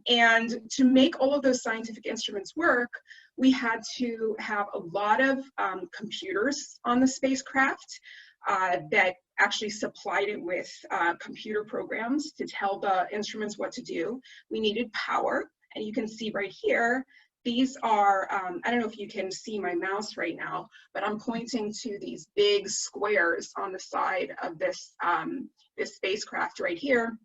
And to make all of those scientific instruments work, we had to have a lot of computers on the spacecraft that actually supplied it with computer programs to tell the instruments what to do. We needed power, and you can see right here, these are, I don't know if you can see my mouse right now, but I'm pointing to these big squares on the side of this, this spacecraft right here.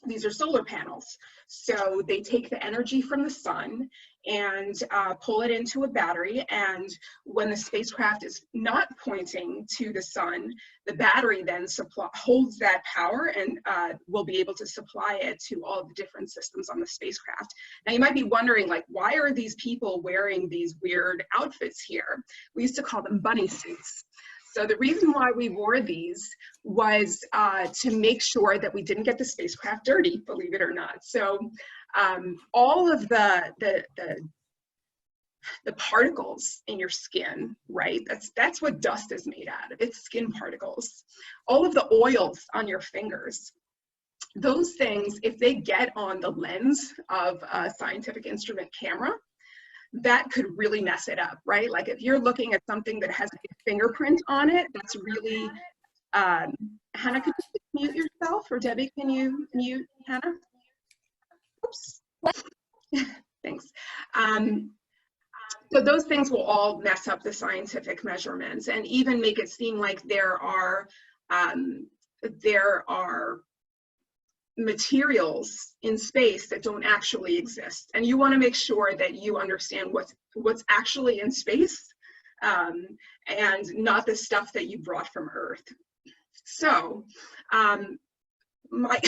These are solar panels. So they take the energy from the sun and pull it into a battery. And when the spacecraft is not pointing to the sun, the battery then holds that power and will be able to supply it to all the different systems on the spacecraft. Now you might be wondering, like, why are these people wearing these weird outfits here? We used to call them bunny suits. So the reason why we wore these was to make sure that we didn't get the spacecraft dirty, believe it or not. So all of the particles in your skin, right? That's what dust is made out of. It's skin particles. All of the oils on your fingers, those things, if they get on the lens of a scientific instrument camera, that could really mess it up, right? Like if you're looking at something that has a fingerprint on it, that's really, Hannah, could you mute yourself? Or Debbie, can you mute Hannah? Oops. Thanks. So those things will all mess up the scientific measurements and even make it seem like there are materials in space that don't actually exist. And you want to make sure that you understand what's actually in space and not the stuff that you brought from Earth. So my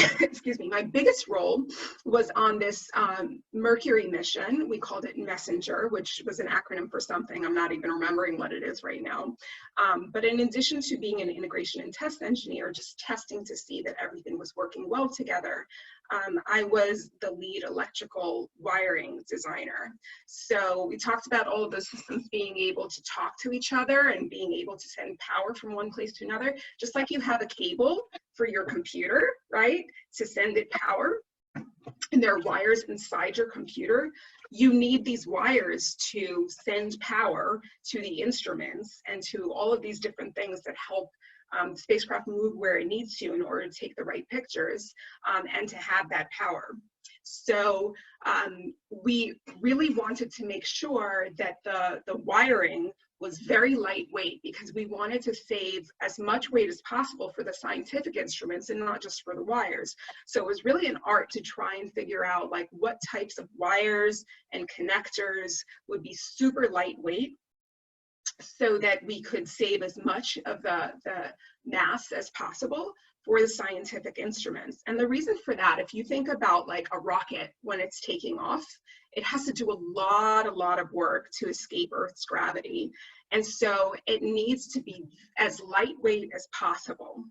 biggest role was on this Mercury mission. We called it Messenger, which was an acronym for something. I'm not even remembering what it is right now. But in addition to being an integration and test engineer, just testing to see that everything was working well together, I was the lead electrical wiring designer. So we talked about all of the systems being able to talk to each other and being able to send power from one place to another, just like you have a cable for your computer, right, to send it power, and there are wires inside your computer. You need these wires to send power to the instruments and to all of these different things that help the spacecraft move where it needs to in order to take the right pictures and to have that power. So we really wanted to make sure that the wiring was very lightweight because we wanted to save as much weight as possible for the scientific instruments and not just for the wires. So it was really an art to try and figure out like what types of wires and connectors would be super lightweight so that we could save as much of the mass as possible for the scientific instruments. And the reason for that, if you think about like a rocket when it's taking off, it has to do a lot of work to escape Earth's gravity. And so it needs to be as lightweight as possible.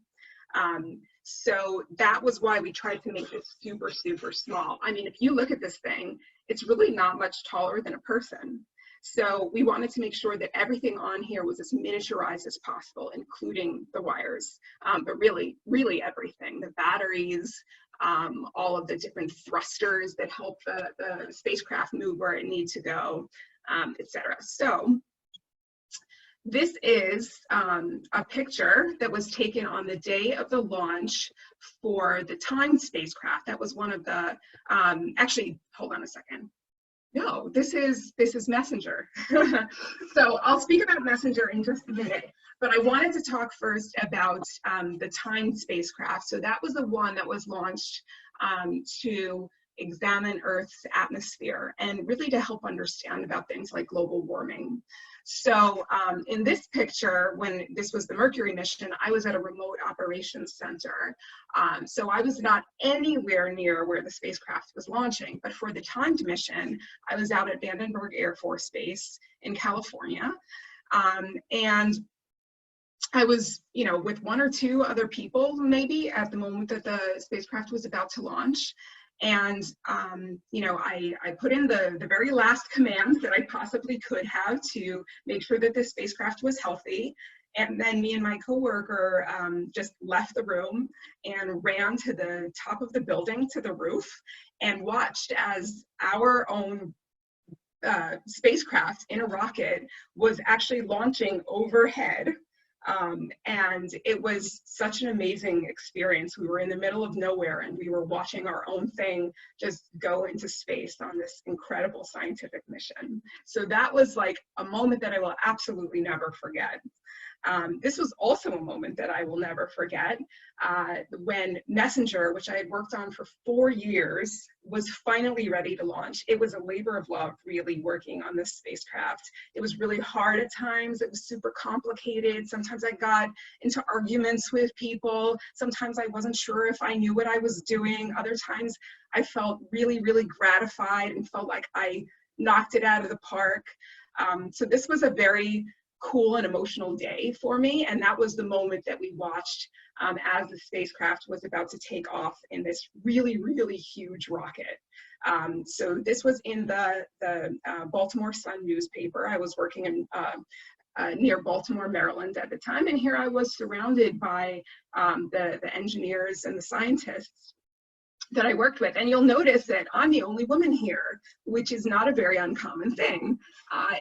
So that was why we tried to make it super, super small. I mean, if you look at this thing, it's really not much taller than a person. So we wanted to make sure that everything on here was as miniaturized as possible, including the wires, but really everything, the batteries, all of the different thrusters that help the spacecraft move where it needs to go, etc. So this is a picture that was taken on the day of the launch for the timed spacecraft. That was one of the, actually, hold on a second. No, this is Messenger. So I'll speak about Messenger in just a minute, but I wanted to talk first about the timed spacecraft. So that was the one that was launched to examine Earth's atmosphere and really to help understand about things like global warming. So in this picture, when this was the Mercury mission, I was at a remote operations center. So I was not anywhere near where the spacecraft was launching, but for the timed mission, I was out at Vandenberg Air Force Base in California. And I was, you know, with one or two other people maybe at the moment that the spacecraft was about to launch. And, you know, I put in the very last commands that I possibly could have to make sure that the spacecraft was healthy. And then me and my coworker just left the room and ran to the top of the building, to the roof, and watched as our own spacecraft in a rocket was actually launching overhead. And it was such an amazing experience. We were in the middle of nowhere and we were watching our own thing just go into space on this incredible scientific mission. So that was like a moment that I will absolutely never forget. This was also a moment that I will never forget when Messenger, which I had worked on for 4 years, was finally ready to launch. It was a labor of love, really, working on this spacecraft. It was really hard at times. It was super complicated. Sometimes I got into arguments with people. Sometimes I wasn't sure if I knew what I was doing. Other times I felt really, really gratified and felt like I knocked it out of the park. So this was a very cool and emotional day for me, and that was the moment that we watched as the spacecraft was about to take off in this really, really huge rocket. So this was in the Baltimore Sun newspaper. I was working in near Baltimore, Maryland at the time, and here I was surrounded by the engineers and the scientists that I worked with. And you'll notice that I'm the only woman here, which is not a very uncommon thing.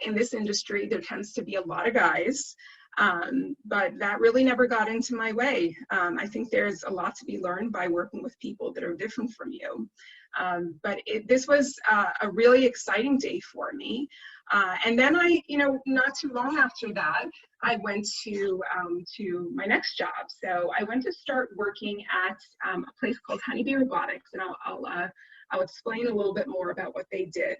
In this industry, there tends to be a lot of guys, but that really never got into my way. I think there's a lot to be learned by working with people that are different from you. But this was a really exciting day for me. And then I, not too long after that, I went to my next job. So I went to start working at a place called Honeybee Robotics, and I'll explain a little bit more about what they did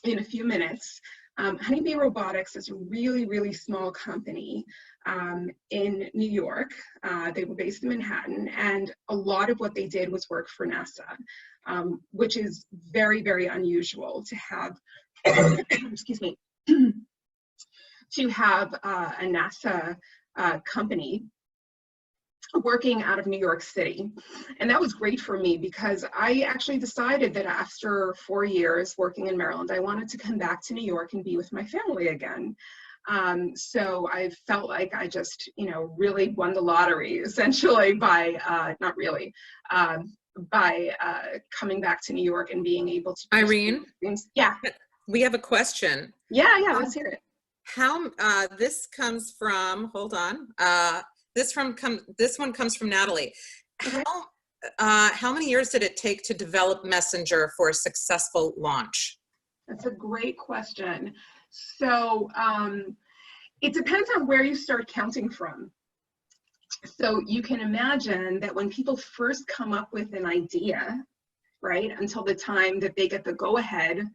in a few minutes. Honeybee Robotics is a really, really small company in New York. They were based in Manhattan, and a lot of what they did was work for NASA, which is very, very unusual to have, excuse me, to have a NASA company working out of New York City. And that was great for me because I actually decided that after 4 years working in Maryland, I wanted to come back to New York and be with my family again. So I felt like I just, really won the lottery essentially by, not really, by coming back to New York and being able to. Irene? Yeah. We have a question. Yeah, let's hear it. How, this comes from, hold on. This one comes from Natalie. Okay. How many years did it take to develop Messenger for a successful launch? That's a great question. So it depends on where you start counting from. So you can imagine that when people first come up with an idea, right, until the time that they get the go-ahead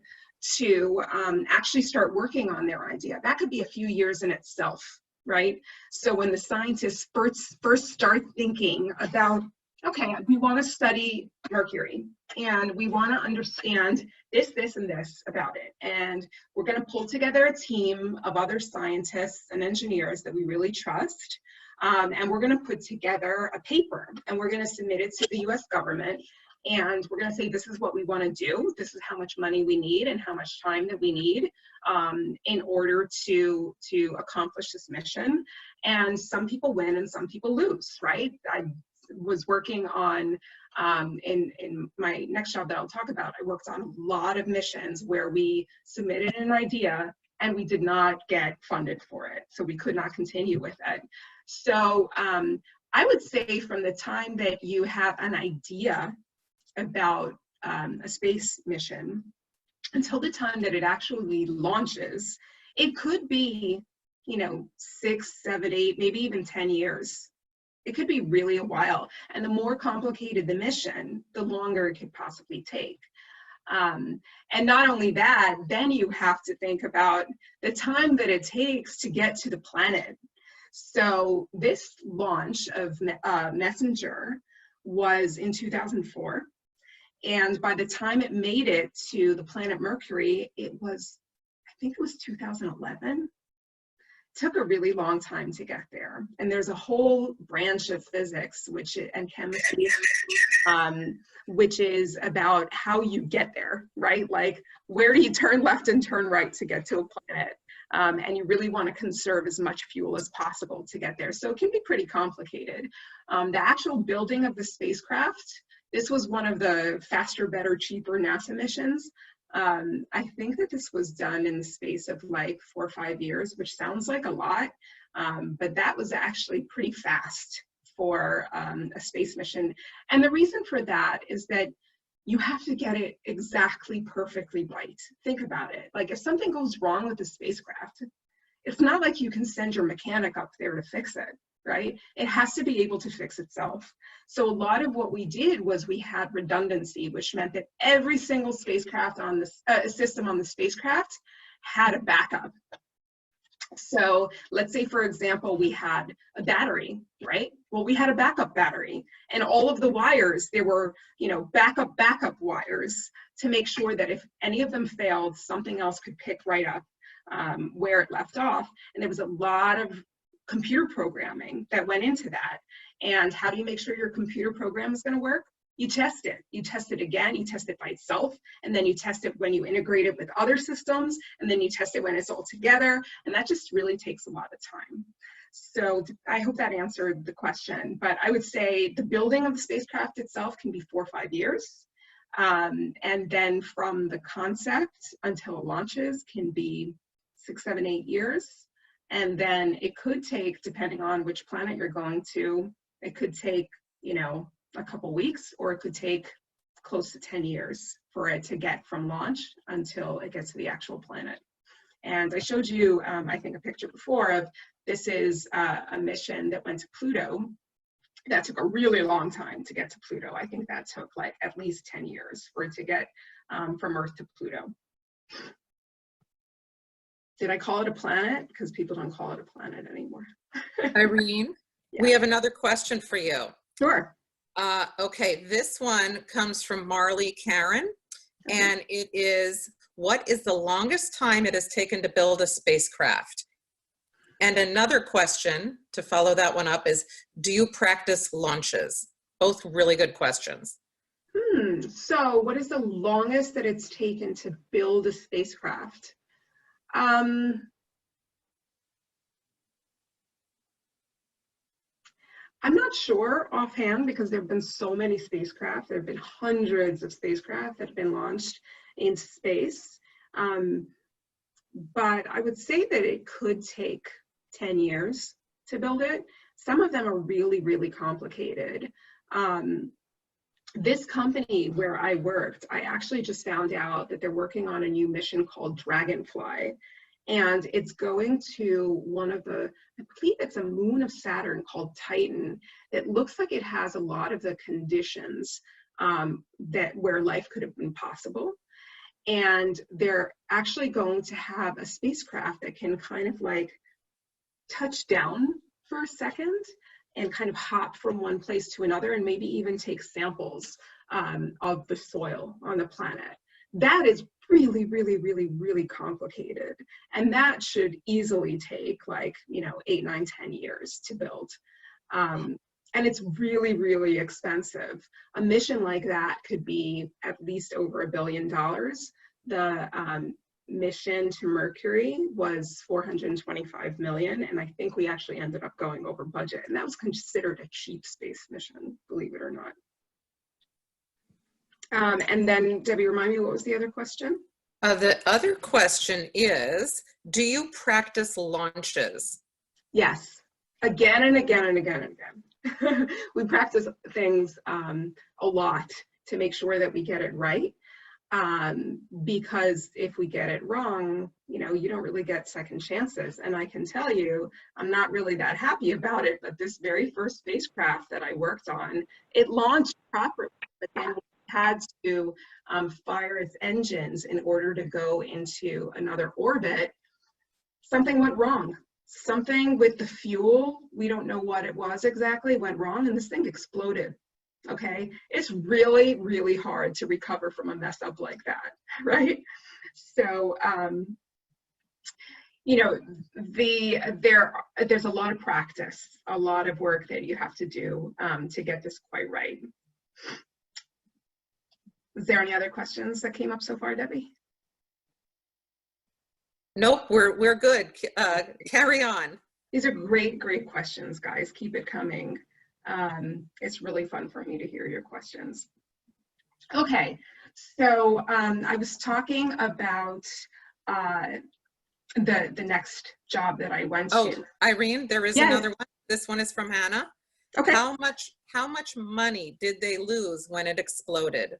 to actually start working on their idea, that could be a few years in itself, right? So when the scientists first start thinking about, okay, we want to study Mercury and we want to understand this, and this about it. And we're going to pull together a team of other scientists and engineers that we really trust. And we're going to put together a paper and we're going to submit it to the US government. And we're going to say, this is what we want to do. This is how much money we need and how much time that we need in order to accomplish this mission. And some people win and some people lose, right? I was working on, in my next job that I'll talk about, I worked on a lot of missions where we submitted an idea and we did not get funded for it. So we could not continue with it. So I would say from the time that you have an idea about a space mission until the time that it actually launches, it could be, 6, 7, 8, maybe even 10 years. It could be really a while. And the more complicated the mission, the longer it could possibly take. And not only that, then you have to think about the time that it takes to get to the planet. So this launch of Messenger was in 2004. And by the time it made it to the planet Mercury, I think it was 2011. It took a really long time to get there. And there's a whole branch of physics and chemistry, which is about how you get there, right? Like, where do you turn left and turn right to get to a planet? And you really want to conserve as much fuel as possible to get there. So it can be pretty complicated. The actual building of the spacecraft, this was one of the faster, better, cheaper NASA missions. I think that this was done in the space of like 4 or 5 years, which sounds like a lot, but that was actually pretty fast for a space mission. And the reason for that is that you have to get it exactly perfectly right. Think about it. Like if something goes wrong with the spacecraft, it's not like you can send your mechanic up there to fix it, right? It has to be able to fix itself. So a lot of what we did was we had redundancy, which meant that every single spacecraft on the system on the spacecraft had a backup. So let's say, for example, we had a battery, right? Well, we had a backup battery, and all of the wires, there were, backup wires to make sure that if any of them failed, something else could pick right up where it left off. And there was a lot of computer programming that went into that. And how do you make sure your computer program is going to work? You test it. You test it again. You test it by itself, and then you test it when you integrate it with other systems, and then you test it when it's all together. And that just really takes a lot of time. So I hope that answered the question. But I would say the building of the spacecraft itself can be 4 or 5 years. And then from the concept until it launches can be 6, 7, 8 years. And then it could take, depending on which planet you're going to, it could take, a couple weeks, or it could take close to 10 years for it to get from launch until it gets to the actual planet. And I showed you, I think, a picture before of this is a mission that went to Pluto. That took a really long time to get to Pluto. I think that took like at least 10 years for it to get from Earth to Pluto. Did I call it a planet? Because people don't call it a planet anymore. Irene, Yeah. We have another question for you. Sure. Okay, this one comes from Marley Karen, and it is, what is the longest time it has taken to build a spacecraft? And another question to follow that one up is, do you practice launches? Both really good questions. So what is the longest that it's taken to build a spacecraft? I'm not sure offhand, because there have been so many spacecraft. There have been hundreds of spacecraft that have been launched into space. But I would say that it could take 10 years to build it. Some of them are really, really complicated. This company where I worked, I actually just found out that they're working on a new mission called Dragonfly. And it's going to one of the, I believe it's a moon of Saturn called Titan. It looks like it has a lot of the conditions where life could have been possible. And they're actually going to have a spacecraft that can kind of like touch down for a second and kind of hop from one place to another, and maybe even take samples of the soil on the planet. That is really, really, really, really complicated. And that should easily take like, 8, 9, 10 years to build. And it's really, really expensive. A mission like that could be at least over $1 billion. The mission to Mercury was $425 million. And I think we actually ended up going over budget. And that was considered a cheap space mission, believe it or not. And then, Debbie, remind me, what was the other question? The other question is, do you practice launches? Yes, again and again and again and again. We practice things a lot to make sure that we get it right. Because if we get it wrong, you don't really get second chances. And I can tell you, I'm not really that happy about it, but this very first spacecraft that I worked on, it launched properly, but then had to fire its engines in order to go into another orbit. Something went wrong. Something with the fuel, we don't know what it was exactly, went wrong, and this thing exploded. Okay, it's really, really hard to recover from a mess up like that, right? So, there's a lot of practice, a lot of work that you have to do to get this quite right. Is there any other questions that came up so far, Debbie? Nope, we're good. Carry on. These are great, great questions, guys. Keep it coming. It's really fun for me to hear your questions. Okay, so I was talking about the next job that I went Oh, to. Irene, there is Yes. another one. This one is from Hannah. Okay. How much money did they lose when it exploded?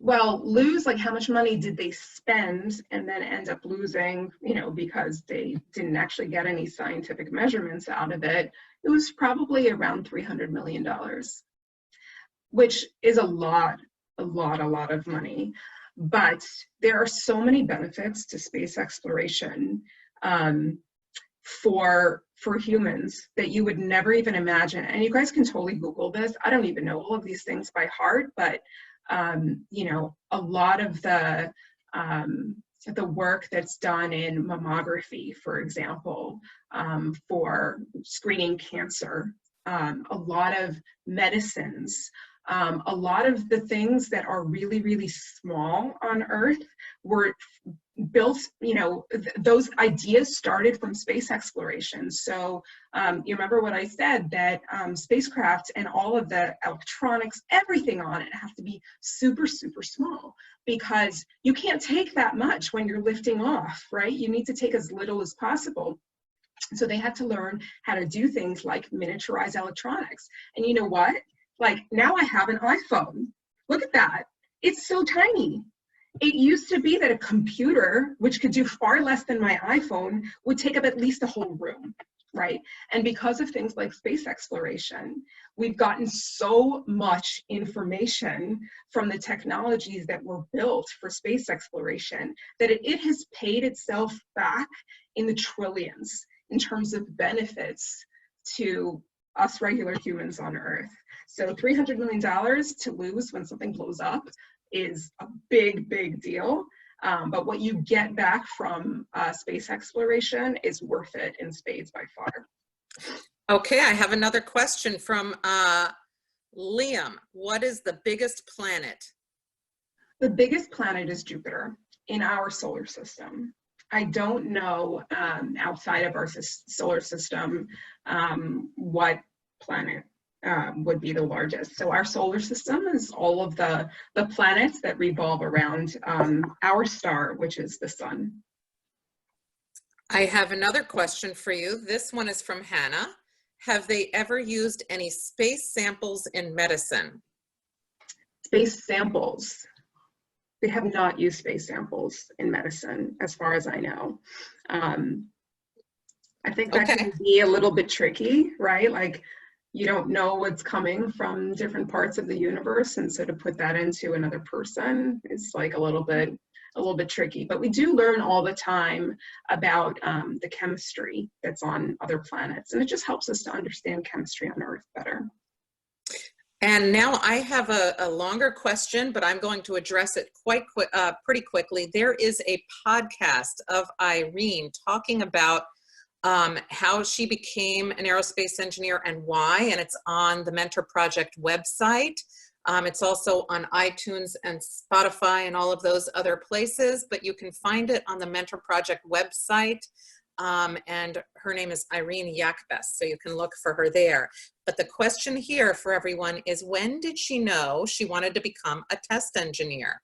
Well, lose, like how much money did they spend and then end up losing, because they didn't actually get any scientific measurements out of it. It was probably around $300 million, which is a lot of money. But there are so many benefits to space exploration for humans that you would never even imagine. And you guys can totally Google this. I don't even know all of these things by heart, but a lot of the work that's done in mammography, for example, for screening cancer, a lot of medicines, a lot of the things that are really, really small on Earth were built, those ideas started from space exploration. So you remember what I said, that spacecraft and all of the electronics, everything on it have to be super, super small, because you can't take that much when you're lifting off, right? You need to take as little as possible. So they had to learn how to do things like miniaturize electronics. And you know what? Like, now I have an iPhone. Look at that. It's so tiny. It used to be that a computer, which could do far less than my iPhone, would take up at least a whole room, right? And because of things like space exploration, we've gotten so much information from the technologies that were built for space exploration that it has paid itself back in the trillions in terms of benefits to us regular humans on Earth. So $300 million to lose when something blows up is a big, big deal. But what you get back from space exploration is worth it in spades by far. Okay, I have another question from Liam. What is the biggest planet? The biggest planet is Jupiter in our solar system. I don't know outside of our solar system what planet would be the largest. So our solar system is all of the planets that revolve around our star, which is the sun. I have another question for you. This one is from Hannah. Have they ever used any space samples in medicine? Space samples. They have not used space samples in medicine, as far as I know. I think that can be a little bit tricky, right? Like, you don't know what's coming from different parts of the universe, and so to put that into another person is like a little bit tricky. But we do learn all the time about the chemistry that's on other planets, and it just helps us to understand chemistry on Earth better. And now I have a longer question, but I'm going to address it pretty quickly. There is a podcast of Irene talking about how she became an aerospace engineer and why, and it's on the Mentor Project website. It's also on iTunes and Spotify and all of those other places, but you can find it on the Mentor Project website. And her name is Irene Yachbes, so you can look for her there. But the question here for everyone is, when did she know she wanted to become a test engineer?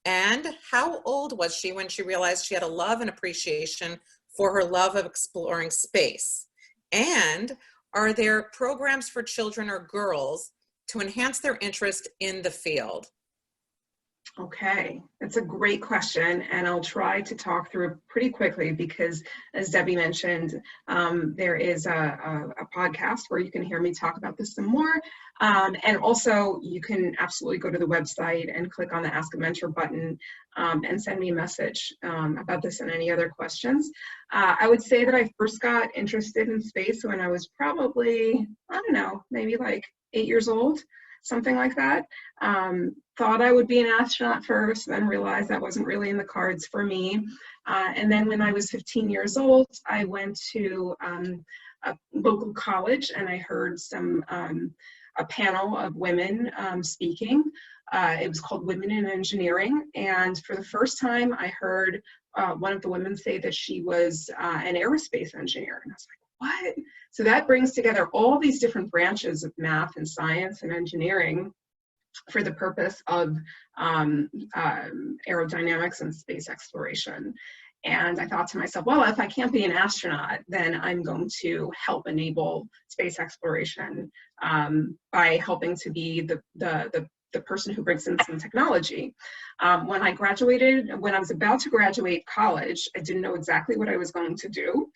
And how old was she when she realized she had a love and appreciation for her love of exploring space? And are there programs for children or girls to enhance their interest in the field? Okay, that's a great question, and I'll try to talk through it pretty quickly because, as Debbie mentioned, there is a podcast where you can hear me talk about this some more, and also you can absolutely go to the website and click on the Ask a Mentor button and send me a message about this and any other questions. I would say that I first got interested in space when I was probably, I don't know, maybe like 8 years old. Something like that. Thought I would be an astronaut first, then realized that wasn't really in the cards for me. And then when I was 15 years old, I went to a local college and I heard some a panel of women speaking. It was called Women in Engineering. And for the first time, I heard one of the women say that she was an aerospace engineer. And I was like, what? So that brings together all these different branches of math and science and engineering for the purpose of aerodynamics and space exploration. And I thought to myself, well, if I can't be an astronaut, then I'm going to help enable space exploration by helping to be the person who brings in some technology. When I was about to graduate college, I didn't know exactly what I was going to do.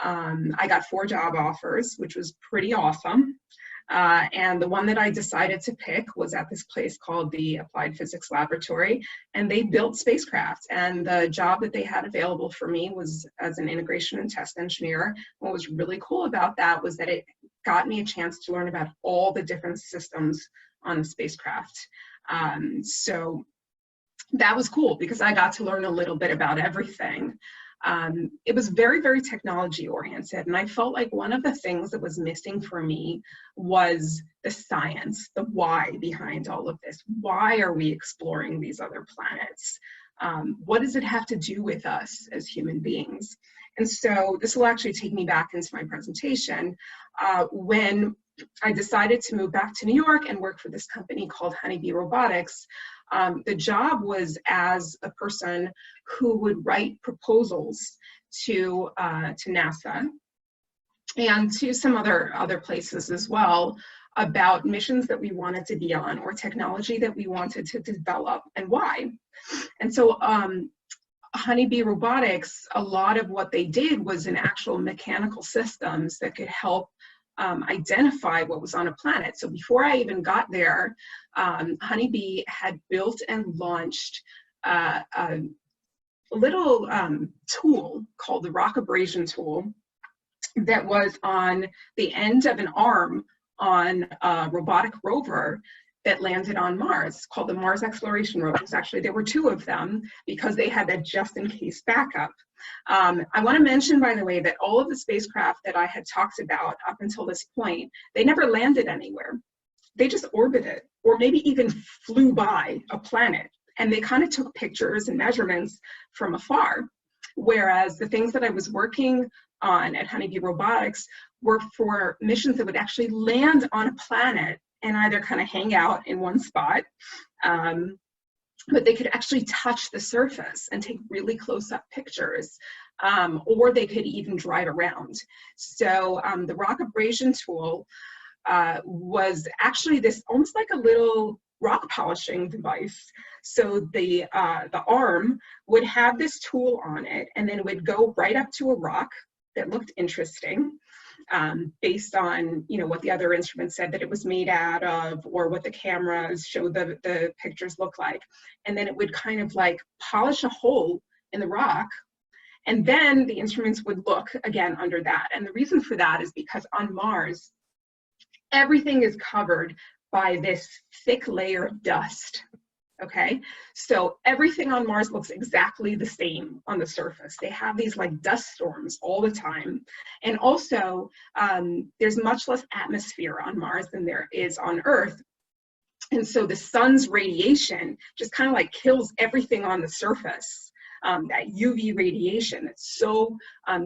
I got 4 job offers, which was pretty awesome. And the one that I decided to pick was at this place called the Applied Physics Laboratory, and they built spacecraft. And the job that they had available for me was as an integration and test engineer. What was really cool about that was that it got me a chance to learn about all the different systems on the spacecraft. So that was cool because I got to learn a little bit about everything. It was very, very technology oriented. And I felt like one of the things that was missing for me was the science, the why behind all of this. Why are we exploring these other planets? What does it have to do with us as human beings? And so this will actually take me back into my presentation. When I decided to move back to New York and work for this company called Honeybee Robotics, the job was as a person who would write proposals to NASA and to some other places as well about missions that we wanted to be on or technology that we wanted to develop and why. And so Honeybee Robotics, a lot of what they did was in actual mechanical systems that could help identify what was on a planet. So before I even got there, Honeybee had built and launched a little tool called the rock abrasion tool that was on the end of an arm on a robotic rover that landed on Mars, called the Mars Exploration Rovers. Actually, there were 2 of them because they had that just-in-case backup. I want to mention, by the way, that all of the spacecraft that I had talked about up until this point, they never landed anywhere. They just orbited, or maybe even flew by a planet, and they kind of took pictures and measurements from afar. Whereas the things that I was working on at Honeybee Robotics were for missions that would actually land on a planet and either kind of hang out in one spot, but they could actually touch the surface and take really close-up pictures, or they could even drive around. So the rock abrasion tool was actually this almost like a little rock polishing device. So the arm would have this tool on it, and then it would go right up to a rock that looked interesting, based on, you know, what the other instruments said that it was made out of, or what the cameras showed the pictures look like. And then it would kind of like polish a hole in the rock, and then the instruments would look again under that. And the reason for that is because on Mars, everything is covered by this thick layer of dust. Okay, so everything on Mars looks exactly the same on the surface. They have these like dust storms all the time. And also, there's much less atmosphere on Mars than there is on Earth. And so the sun's radiation just kind of like kills everything on the surface. That UV radiation, it's so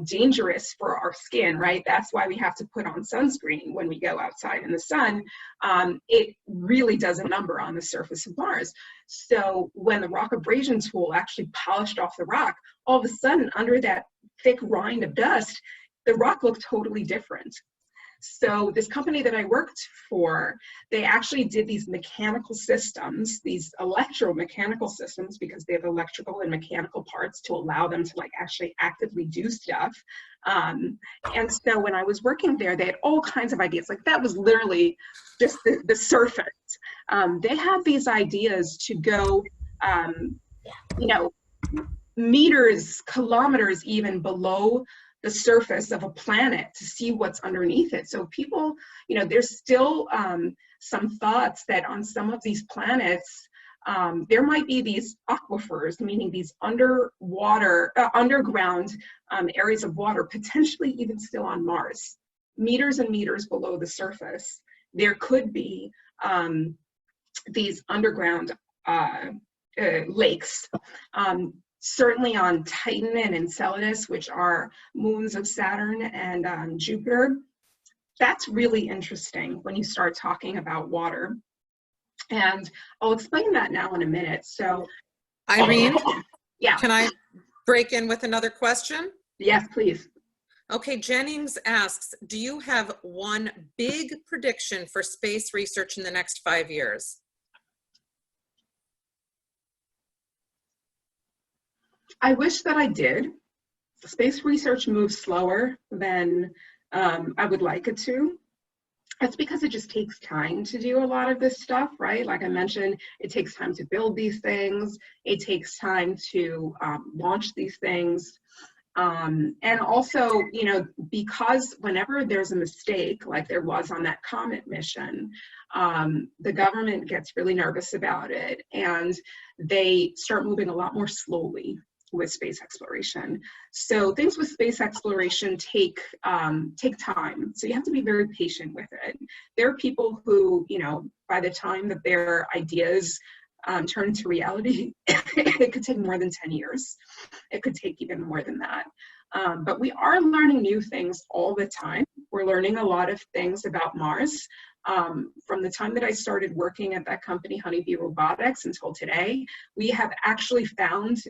dangerous for our skin, right? That's why we have to put on sunscreen when we go outside in the sun. It really does a number on the surface of Mars. So when the rock abrasion tool actually polished off the rock, all of a sudden under that thick rind of dust, the rock looked totally different. So this company that I worked for, they actually did these mechanical systems, these electromechanical systems, because they have electrical and mechanical parts to allow them to like actually actively do stuff. And so when I was working there, they had all kinds of ideas. Like that was literally just the surface. They had these ideas to go, you know, meters, kilometers even below the surface of a planet to see what's underneath it. So people, you know, there's still some thoughts that on some of these planets, there might be these aquifers, meaning these underwater, underground areas of water, potentially even still on Mars, meters and meters below the surface. there could be these underground lakes, certainly on Titan and Enceladus, which are moons of Saturn and Jupiter. That's really interesting when you start talking about water. And I'll explain that now in a minute. So, Irene, yeah. Can I break in with another question? Yes, please. Okay, Jennings asks, do you have one big prediction for space research in the next 5 years? I wish that I did. Space research moves slower than I would like it to. That's because it just takes time to do a lot of this stuff, right? Like I mentioned, it takes time to build these things. It takes time to launch these things. And also, you know, because whenever there's a mistake, like there was on that Comet mission, the government gets really nervous about it and they start moving a lot more slowly with space exploration. So things with space exploration take time. So you have to be very patient with it. There are people who, you know, by the time that their ideas turn into reality, it could take more than 10 years. It could take even more than that. But we are learning new things all the time. We're learning a lot of things about Mars. From the time that I started working at that company, Honeybee Robotics, until today, we have actually found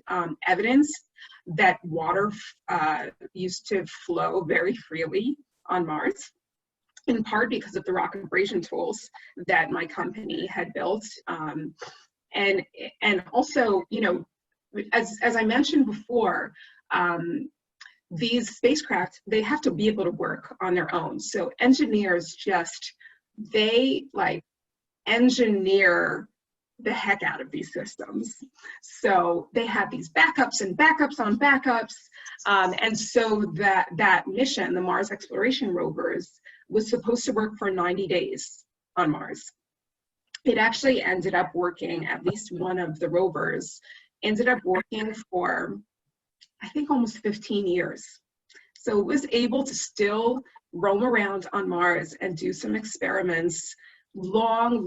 evidence that water used to flow very freely on Mars, in part because of the rock abrasion tools that my company had built. And also, you know, as I mentioned before, these spacecraft, they have to be able to work on their own. So engineers just, they like engineer the heck out of these systems. So they have these backups and backups on backups. And so that mission, the Mars exploration rovers, was supposed to work for 90 days on Mars. It actually ended up working, at least one of the rovers ended up working for, I think, almost 15 years. So it was able to still roam around on Mars and do some experiments long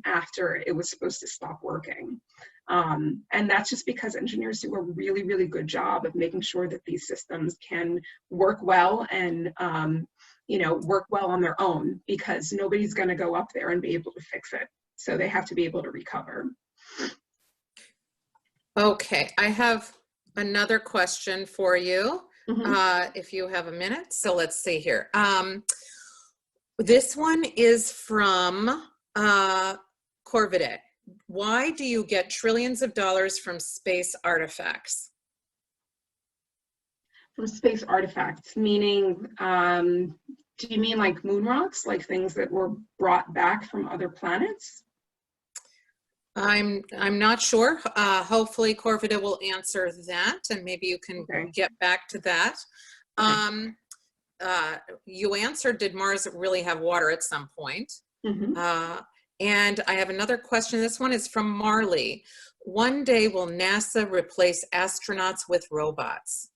after it was supposed to stop working. And that's just because engineers do a really, really good job of making sure that these systems can work well and you know, work well on their own, because nobody's going to go up there and be able to fix it. So they have to be able to recover. Okay, I have another question for you, if you have a minute. So let's see here. This one is from Corvidette. Why do you get trillions of dollars from space artifacts? From space artifacts, meaning, do you mean like moon rocks, like things that were brought back from other planets? I'm not sure. Hopefully Corvidette will answer that, and maybe you can get back to that. You answered, did Mars really have water at some point? And I have another question. This one is from Marley. One day, will NASA replace astronauts with robots?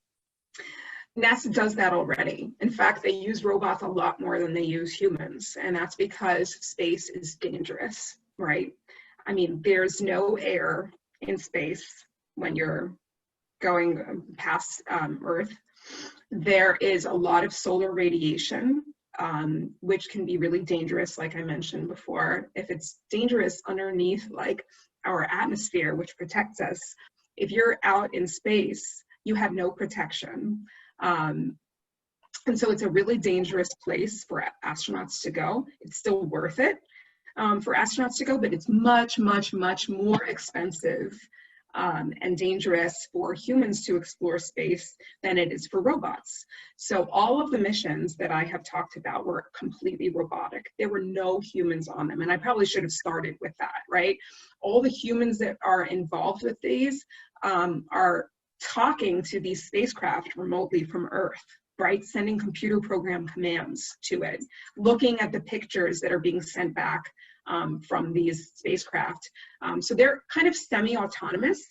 NASA does that already. In fact, they use robots a lot more than they use humans, and that's because space is dangerous, right? I mean, there's no air in space when you're going past Earth. There is a lot of solar radiation, which can be really dangerous, like I mentioned before. If it's dangerous underneath like our atmosphere, which protects us, if you're out in space, you have no protection. And so it's a really dangerous place for astronauts to go. It's still worth it for astronauts to go, but it's much more expensive and dangerous for humans to explore space than it is for robots. So all of the missions that I have talked about were completely robotic. There were no humans on them, and I probably should have started with that, right? All the humans that are involved with these are talking to these spacecraft remotely from Earth, right? Sending computer program commands to it, looking at the pictures that are being sent back from these spacecraft. So they're kind of semi-autonomous,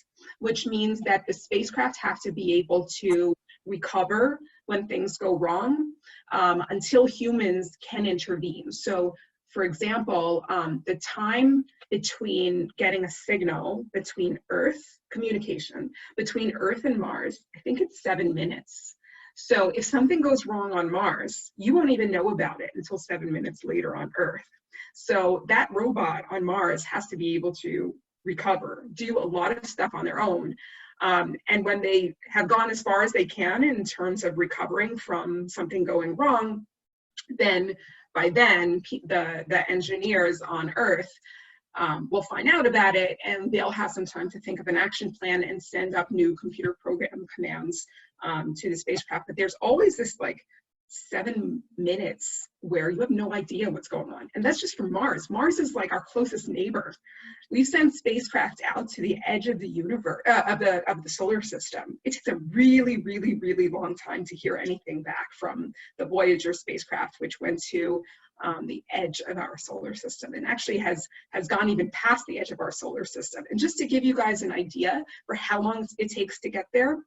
which means that the spacecraft have to be able to recover when things go wrong. until humans can intervene. So for example, the time between getting a signal between Earth, communication between Earth and Mars, I think it's 7 minutes. So if something goes wrong on Mars, you won't even know about it until 7 minutes later on Earth. So that robot on Mars has to be able to recover, do a lot of stuff on their own. And when they have gone as far as they can in terms of recovering from something going wrong, then by then the engineers on Earth will find out about it, and they'll have some time to think of an action plan and send up new computer program commands to the spacecraft. But there's always this like 7 minutes where you have no idea what's going on. And that's just from Mars. Mars is like our closest neighbor. We send spacecraft out to the edge of the universe, of the solar system. It takes a really, really, really long time to hear anything back from the Voyager spacecraft, which went to the edge of our solar system, and actually has gone even past the edge of our solar system. And just to give you guys an idea for how long it takes to get there,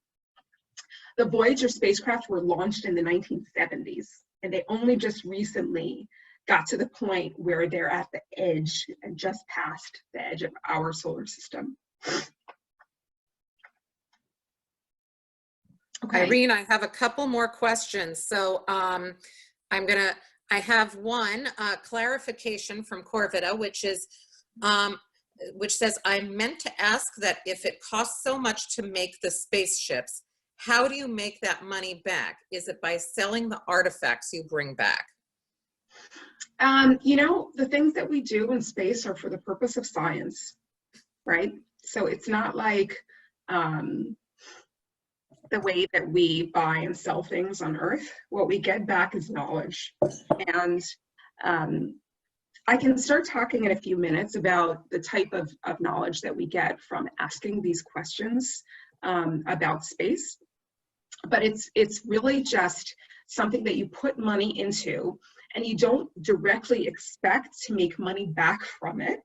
the Voyager spacecraft were launched in the 1970s, and they only just recently got to the point where they're at the edge and just past the edge of our solar system. Okay. Irene, I have a couple more questions. So I have one clarification from Corvita, which says, I meant to ask that if it costs so much to make the spaceships, how do you make that money back? Is it by selling the artifacts you bring back? You know, the things that we do in space are for the purpose of science, right? So it's not like the way that we buy and sell things on Earth. What we get back is knowledge. And I can start talking in a few minutes about the type of knowledge that we get from asking these questions about space. But it's really just something that you put money into, and you don't directly expect to make money back from it.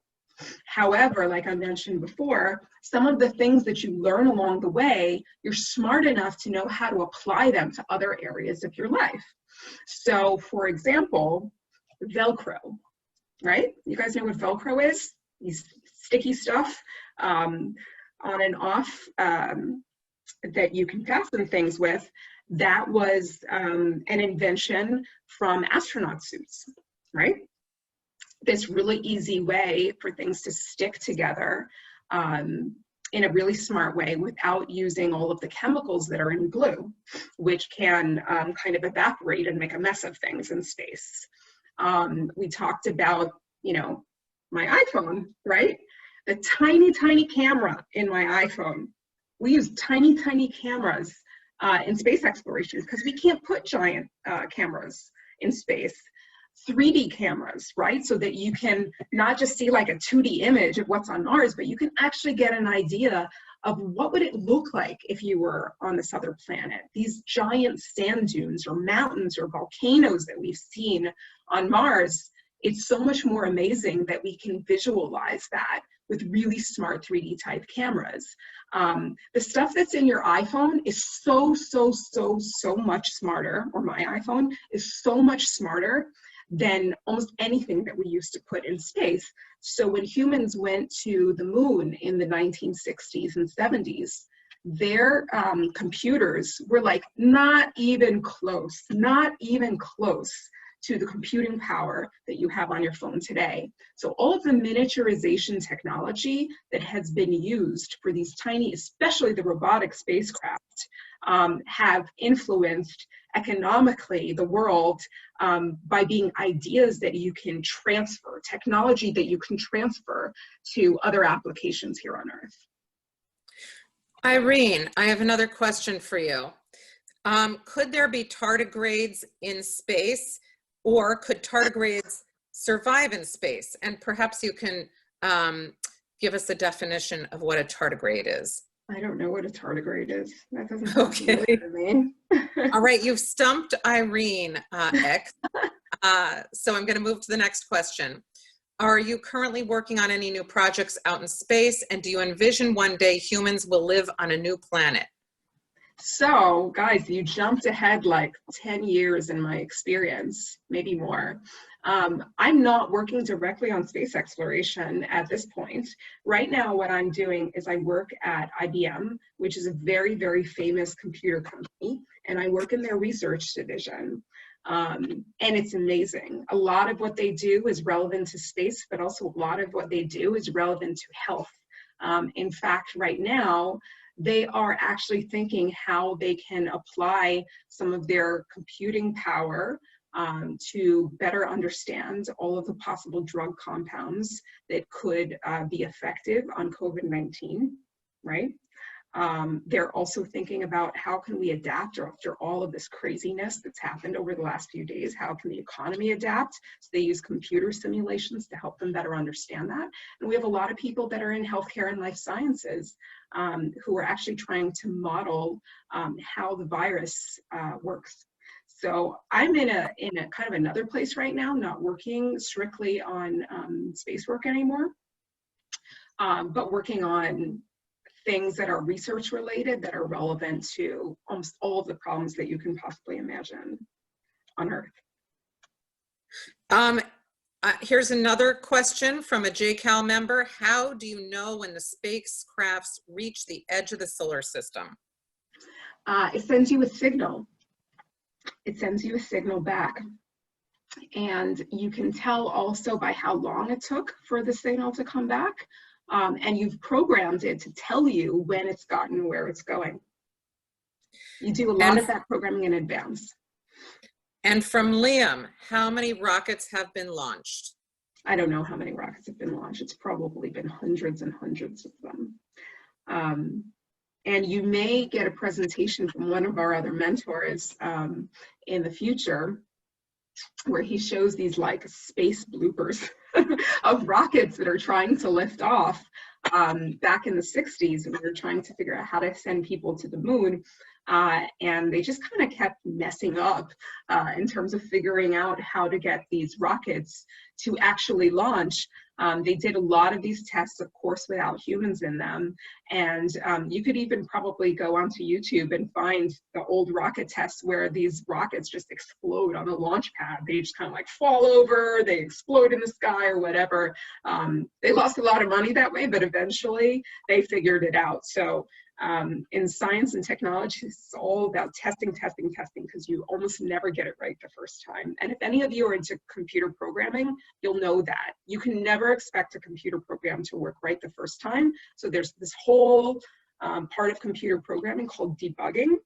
However, like I mentioned before, some of the things that you learn along the way, you're smart enough to know how to apply them to other areas of your life. So for example, Velcro, right? You guys know what Velcro is? These sticky stuff on and off that you can fasten things with. That was an invention from astronaut suits, right? This really easy way for things to stick together in a really smart way without using all of the chemicals that are in glue, which can kind of evaporate and make a mess of things in space. We talked about, you know, my iPhone, right? The tiny, tiny camera in my iPhone. We use tiny, tiny cameras in space exploration because we can't put giant cameras in space. 3D cameras, right? So that you can not just see like a 2D image of what's on Mars, but you can actually get an idea of what would it look like if you were on this other planet. These giant sand dunes or mountains or volcanoes that we've seen on Mars, it's so much more amazing that we can visualize that with really smart 3D type cameras. The stuff that's in your iPhone is so much smarter, or my iPhone is so much smarter than almost anything that we used to put in space. So when humans went to the moon in the 1960s and 70s, their computers were like not even close to the computing power that you have on your phone today. So all of the miniaturization technology that has been used for these tiny, especially the robotic spacecraft, have influenced economically the world by being ideas that you can transfer, technology that you can transfer to other applications here on Earth. Irene, I have another question for you. Could there be tardigrades in space, or could tardigrades survive in space? And perhaps you can give us a definition of what a tardigrade is. I don't know what a tardigrade is. That doesn't sound Okay. familiar to me. All right, you've stumped Irene, X. So I'm going to move to the next question. Are you currently working on any new projects out in space? And do you envision one day humans will live on a new planet? So, guys, you jumped ahead like 10 years in my experience, maybe more. I'm not working directly on space exploration at this point. Right now, what I'm doing is I work at IBM, which is a very, very famous computer company, and I work in their research division. And it's amazing. A lot of what they do is relevant to space, but also a lot of what they do is relevant to health. In fact, right now, they are actually thinking how they can apply some of their computing power to better understand all of the possible drug compounds that could be effective on COVID-19, right? They're also thinking about how can we adapt after all of this craziness that's happened over the last few days. How can the economy adapt? So they use computer simulations to help them better understand that. And we have a lot of people that are in healthcare and life sciences who are actually trying to model how the virus works. So I'm in a kind of another place right now, not working strictly on space work anymore, but working on things that are research related that are relevant to almost all of the problems that you can possibly imagine on Earth. Here's another question from a JCal member. How do you know when the spacecrafts reach the edge of the solar system? It sends you a signal. It sends you a signal back. And you can tell also by how long it took for the signal to come back. And you've programmed it to tell you when it's gotten where it's going. You do a lot of that programming in advance. And from Liam, how many rockets have been launched? I don't know how many rockets have been launched. It's probably been hundreds and hundreds of them. And you may get a presentation from one of our other mentors in the future where he shows these like space bloopers of rockets that are trying to lift off back in the 60s, and we were trying to figure out how to send people to the moon. And they just kind of kept messing up in terms of figuring out how to get these rockets to actually launch. They did a lot of these tests, of course, without humans in them. And you could even probably go onto YouTube and find the old rocket tests where these rockets just explode on the launch pad. They just kind of like fall over, they explode in the sky or whatever. They lost a lot of money that way, but eventually they figured it out. So in science and technology, it's all about testing, testing, testing, because you almost never get it right the first time. And if any of you are into computer programming, you'll know that. You can never expect a computer program to work right the first time. So there's this whole part of computer programming called debugging.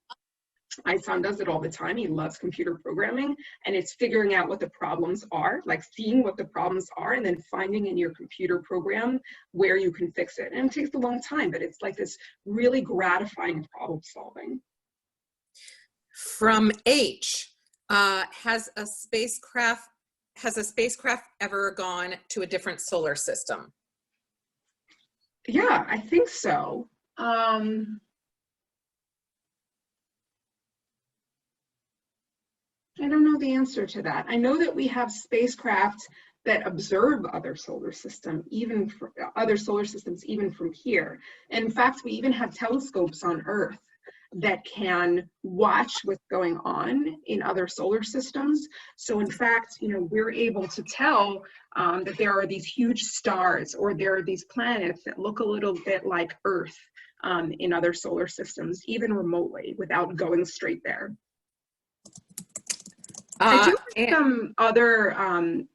My son does it all the time. He loves computer programming, and it's figuring out what the problems are, like seeing what the problems are and then finding in your computer program where you can fix it. And it takes a long time, but it's like this really gratifying problem solving. From H, has a spacecraft ever gone to a different solar system? Yeah, I think so. I don't know the answer to that. I know that we have spacecraft that observe other solar systems, even from here. And in fact, we even have telescopes on Earth that can watch what's going on in other solar systems. So in fact, we're able to tell that there are these huge stars or there are these planets that look a little bit like Earth in other solar systems, even remotely, without going straight there. I do have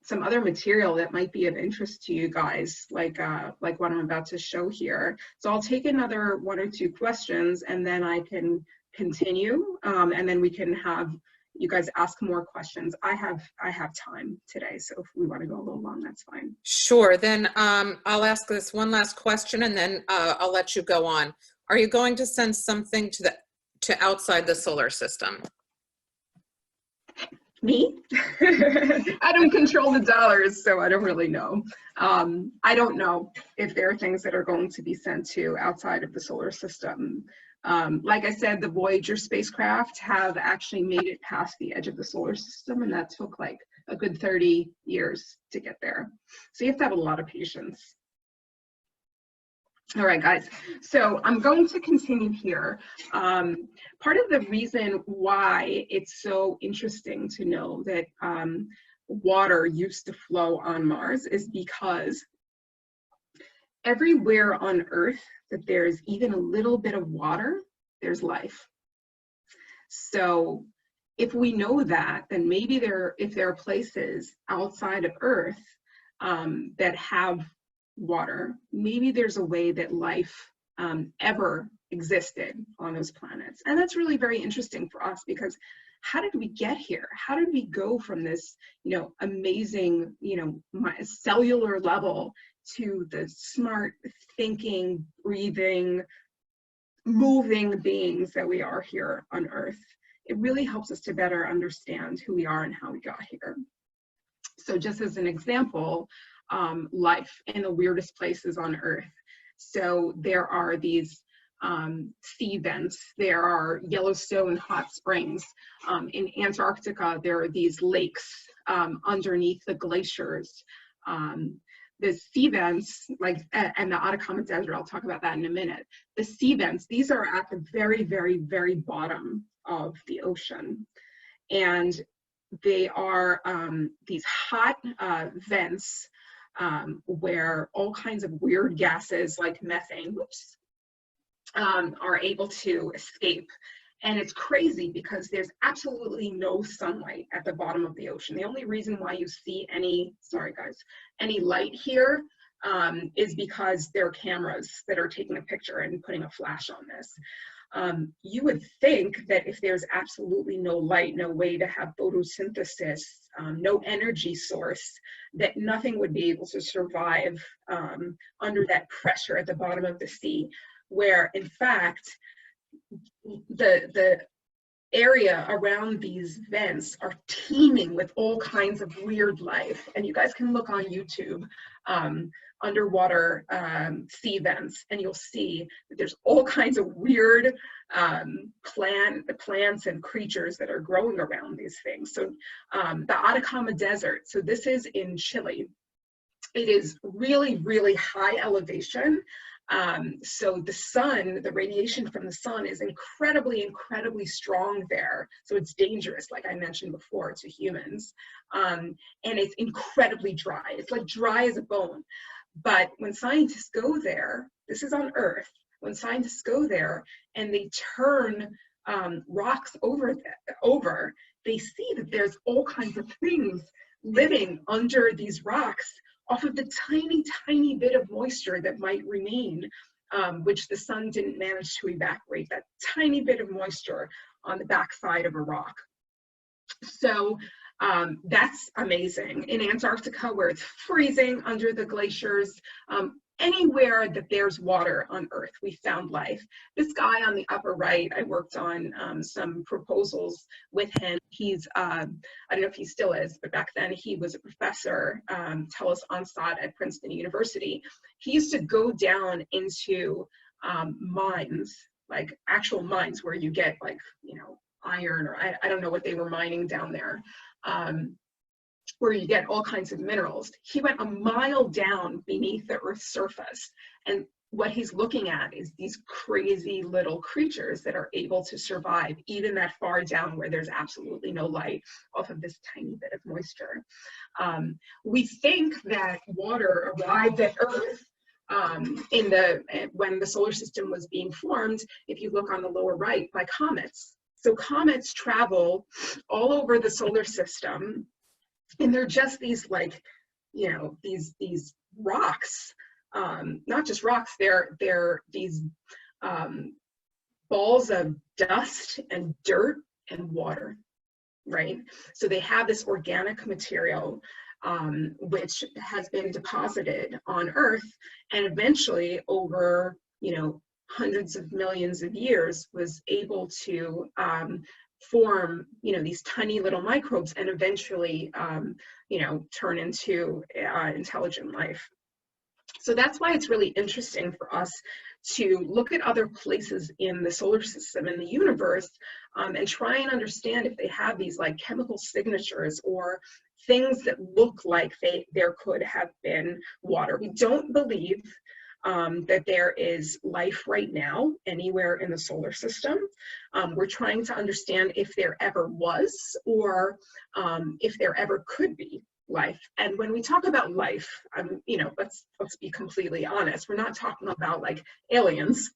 some other material that might be of interest to you guys, like what I'm about to show here. So I'll take another 1 or 2 questions, and then I can continue, and then we can have you guys ask more questions. I have time today, so if we want to go a little long, that's fine. Sure. Then I'll ask this one last question, and then I'll let you go on. Are you going to send something to outside the solar system? Me? I don't control the dollars, so I don't really know. I don't know if there are things that are going to be sent to outside of the solar system. Like I said, the Voyager spacecraft have actually made it past the edge of the solar system, and that took like a good 30 years to get there. So you have to have a lot of patience. All right, guys. So I'm going to continue here. Part of the reason why it's so interesting to know that water used to flow on Mars is because everywhere on Earth that there's even a little bit of water, there's life. So if we know that, then maybe if there are places outside of Earth that have water, maybe there's a way that life ever existed on those planets. And that's really very interesting for us, because how did we get here? How did we go from this, amazing, cellular level to the smart, thinking, breathing, moving beings that we are here on Earth? It really helps us to better understand who we are and how we got here. So just as an example, life in the weirdest places on Earth. So there are these sea vents, there are Yellowstone hot springs. In Antarctica, there are these lakes underneath the glaciers. The sea vents, and the Atacama Desert, I'll talk about that in a minute. The sea vents, these are at the very, very, very bottom of the ocean. And they are these hot vents where all kinds of weird gases like methane, are able to escape. And it's crazy because there's absolutely no sunlight at the bottom of the ocean. The only reason why you see any light here is because there are cameras that are taking a picture and putting a flash on this. You would think that if there's absolutely no light, no way to have photosynthesis, no energy source, that nothing would be able to survive under that pressure at the bottom of the sea, where in fact, the area around these vents are teeming with all kinds of weird life. And you guys can look on YouTube, underwater sea vents, and you'll see that there's all kinds of weird plants and creatures that are growing around these things. So the Atacama Desert, so this is in Chile. It is really, really high elevation. So the sun, the radiation from the sun is incredibly, incredibly strong there. So it's dangerous, like I mentioned before, to humans. And it's incredibly dry. It's like dry as a bone. But when scientists go there, this is on Earth, when scientists go there and they turn rocks over, they see that there's all kinds of things living under these rocks off of the tiny, tiny bit of moisture that might remain, which the sun didn't manage to evaporate, that tiny bit of moisture on the backside of a rock. So that's amazing. In Antarctica, where it's freezing under the glaciers, anywhere that there's water on Earth, we found life. This guy on the upper right, I worked on some proposals with him. He's, I don't know if he still is, but back then he was a professor, Teles Onsad at Princeton University. He used to go down into mines, like actual mines where you get iron, or I don't know what they were mining down there, where you get all kinds of minerals. He went a mile down beneath the Earth's surface, and what he's looking at is these crazy little creatures that are able to survive even that far down where there's absolutely no light off of this tiny bit of moisture. We think that water arrived at Earth when the solar system was being formed, if you look on the lower right, by comets. So comets travel all over the solar system, and they're just these these rocks, not just rocks, they're these balls of dust and dirt and water, right? So they have this organic material which has been deposited on Earth, and eventually over hundreds of millions of years was able to form these tiny little microbes, and eventually turn into intelligent life. So that's why it's really interesting for us to look at other places in the solar system, in the universe, and try and understand if they have these chemical signatures or things that look like there could have been water. We don't believe that there is life right now anywhere in the solar system. We're trying to understand if there ever was, or if there ever could be life. And when we talk about life, you know, let's be completely honest. We're not talking about like aliens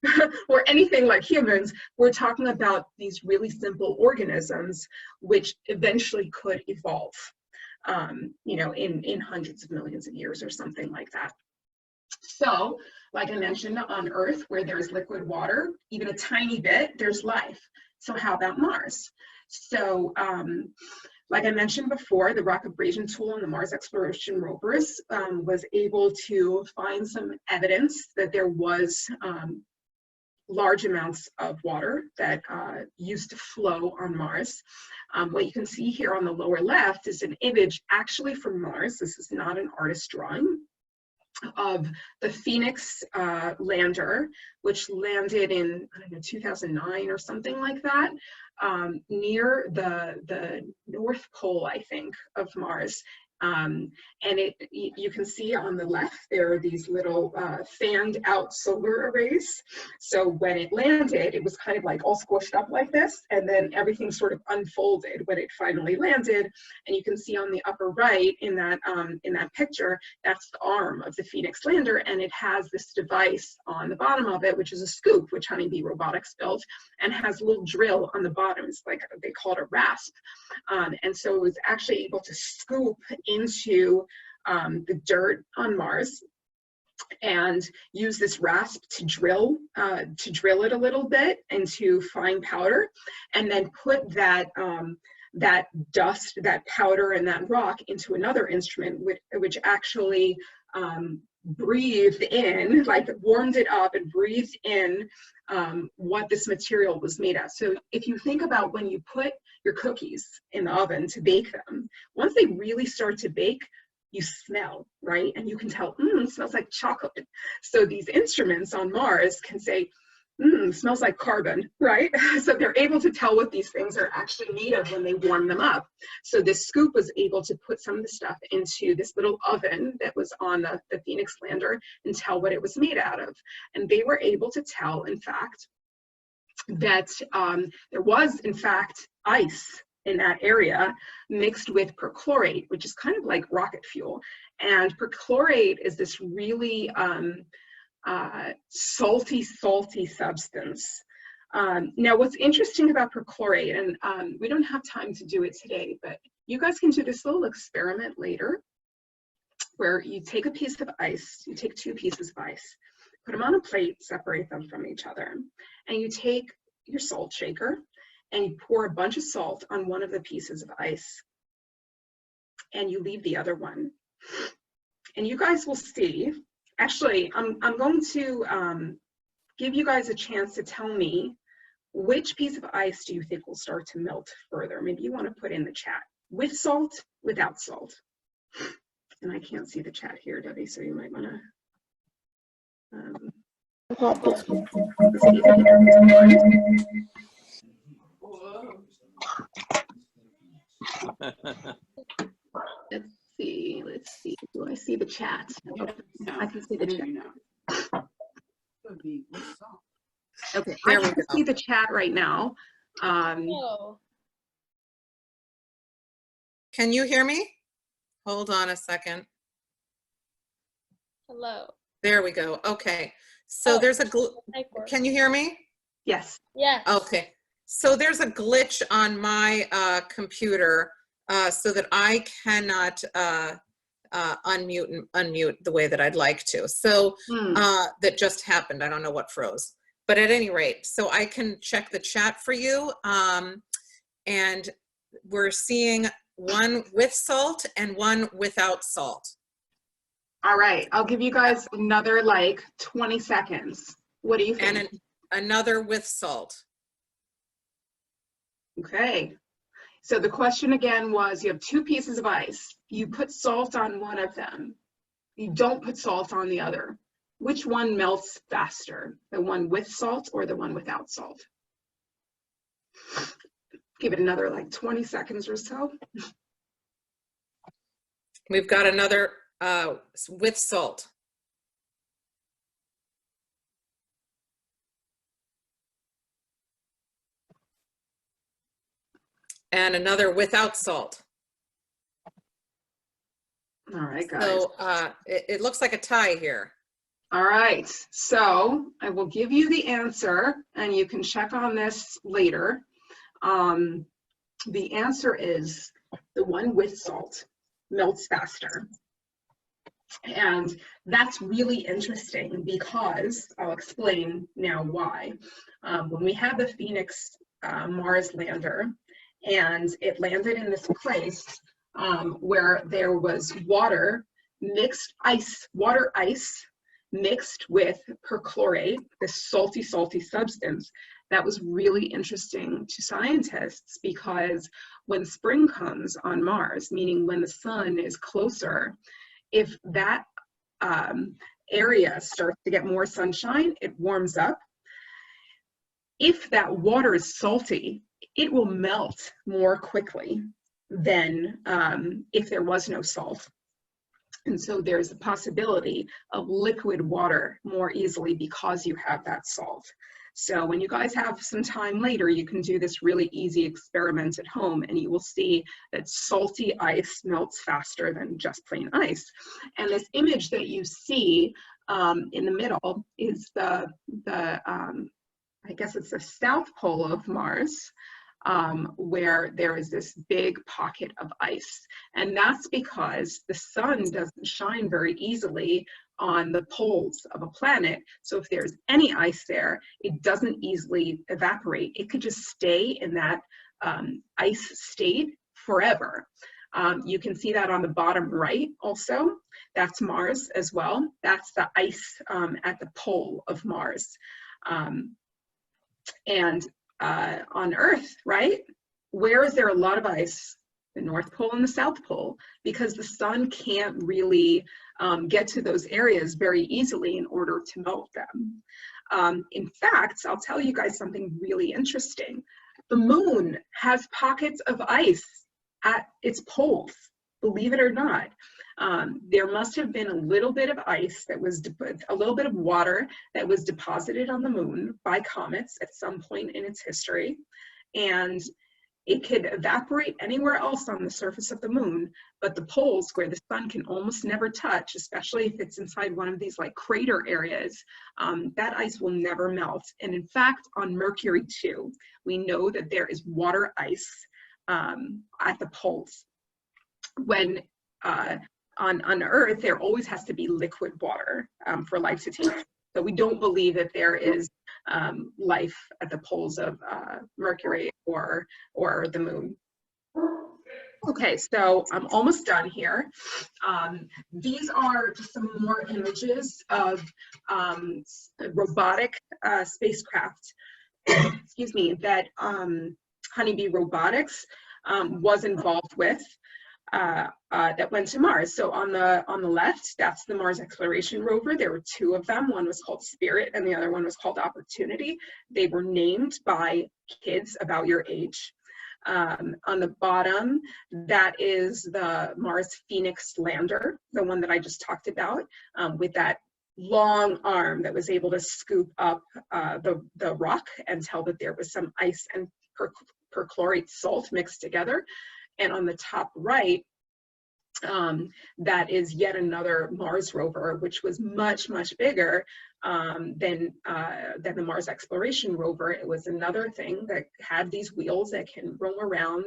or anything like humans. We're talking about these really simple organisms which eventually could evolve, you know, in hundreds of millions of years or something like that. So, like I mentioned, on Earth, where there's liquid water, even a tiny bit, there's life. So how about Mars? So, like I mentioned before, the rock abrasion tool on the Mars exploration rovers was able to find some evidence that there was large amounts of water that used to flow on Mars. What you can see here on the lower left is an image actually from Mars. This is not an artist drawing, of the Phoenix lander, which landed in, I don't know, 2009 or something like that, near the North Pole, I think, of Mars. And you can see on the left, there are these little fanned out solar arrays. So when it landed, it was kind of like all squished up like this, and then everything sort of unfolded when it finally landed. And you can see on the upper right in that picture, that's the arm of the Phoenix lander, and it has this device on the bottom of it, which is a scoop, which Honeybee Robotics built, and has a little drill on the bottom. It's like, they call it a rasp. And so it was actually able to scoop into the dirt on Mars and use this rasp to drill it a little bit into fine powder, and then put that that dust, that powder, and that rock into another instrument, which actually breathed in, like warmed it up and breathed in what this material was made of. So if you think about when you put your cookies in the oven to bake them, once they really start to bake, you smell, right? And you can tell, it smells like chocolate. So these instruments on Mars can say, smells like carbon, right? So they're able to tell what these things are actually made of when they warm them up. So this scoop was able to put some of the stuff into this little oven that was on the Phoenix lander and tell what it was made out of. And they were able to tell, in fact, that there was, in fact, ice in that area mixed with perchlorate, which is kind of like rocket fuel. And perchlorate is this really salty substance. Now, what's interesting about perchlorate, and we don't have time to do it today, but you guys can do this little experiment later, where you take a piece of ice, you take 2 pieces of ice, put them on a plate, separate them from each other, and you take your salt shaker and you pour a bunch of salt on one of the pieces of ice, and you leave the other one. And you guys will see, actually, I'm going to give you guys a chance to tell me which piece of ice do you think will start to melt further. Maybe you want to put in the chat, with salt, without salt. And I can't see the chat here, Debbie, so you might want to. Let's see. Do I see the chat? Okay. I can see the chat. Okay, I can see the chat right now. Hello. Can you hear me? Hold on a second. Hello. There we go. Okay. So there's a, can you hear me? Yes. Yes. Okay. So there's a glitch on my computer so that I cannot unmute the way that I'd like to. So that just happened. I don't know what froze. But at any rate, so I can check the chat for you. And we're seeing one with salt and one without salt. All right, I'll give you guys another like 20 seconds. What do you think? And another with salt. Okay, so the question again was, you have 2 pieces of ice. You put salt on one of them. You don't put salt on the other. Which one melts faster? The one with salt or the one without salt? Give it another like 20 seconds or so. We've got another with salt. and another without salt. All right, guys. So it looks like a tie here. All right, so I will give you the answer and you can check on this later. The answer is the one with salt melts faster. And that's really interesting because I'll explain now why. When we had the Phoenix Mars lander, and it landed in this place where there was water mixed ice, water ice mixed with perchlorate, this salty substance. That was really interesting to scientists because when spring comes on Mars, meaning when the sun is closer, if that area starts to get more sunshine, it warms up. If that water is salty, it will melt more quickly than if there was no salt. And so there's a possibility of liquid water more easily because you have that salt. So when you guys have some time later, you can do this really easy experiment at home and you will see that salty ice melts faster than just plain ice. And this image that you see in the middle is I guess it's the south pole of Mars, where there is this big pocket of ice. And that's because the sun doesn't shine very easily on the poles of a planet. So if there's any ice there, it doesn't easily evaporate. It could just stay in that ice state forever. You can see that on the bottom right also. That's Mars as well. That's the ice at the pole of Mars. And on Earth, right? Where is there a lot of ice? The North Pole and the South Pole, because the sun can't really get to those areas very easily in order to melt them. In fact, I'll tell you guys something really interesting. The moon has pockets of ice at its poles, believe it or not. There must have been a little bit of ice that was, a little bit of water that was deposited on the moon by comets at some point in its history. And it could evaporate anywhere else on the surface of the moon, but the poles where the sun can almost never touch, especially if it's inside one of these like crater areas, that ice will never melt. And in fact, on Mercury too, we know that there is water ice at the poles. When on Earth, there always has to be liquid water for life to take. So we don't believe that there is life at the poles of Mercury or the moon. Okay, so I'm almost done here. These are just some more images of robotic spacecraft, excuse me, that Honeybee Robotics was involved with. That went to Mars. So on the left, that's the Mars Exploration Rover. There were two of them. One was called Spirit and the other one was called Opportunity. They were named by kids about your age. On the bottom, that is the Mars Phoenix lander, the one that I just talked about, with that long arm that was able to scoop up the rock and tell that there was some ice and perchlorate salt mixed together. And on the top right, that is yet another Mars rover, which was much, much bigger than the Mars Exploration Rover. It was another thing that had these wheels that can roam around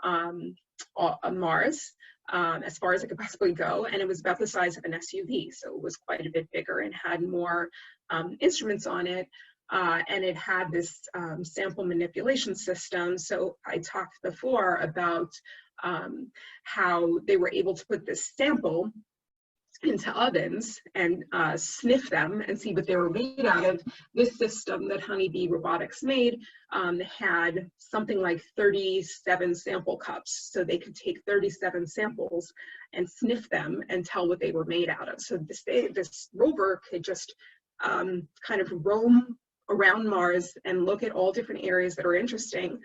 on Mars as far as it could possibly go. And it was about the size of an SUV. So it was quite a bit bigger and had more instruments on it. And it had this sample manipulation system. So I talked before about how they were able to put this sample into ovens and sniff them and see what they were made out of. This system that Honeybee Robotics made had something like 37 sample cups. So they could take 37 samples and sniff them and tell what they were made out of. So this rover could just kind of roam around Mars and look at all different areas that are interesting,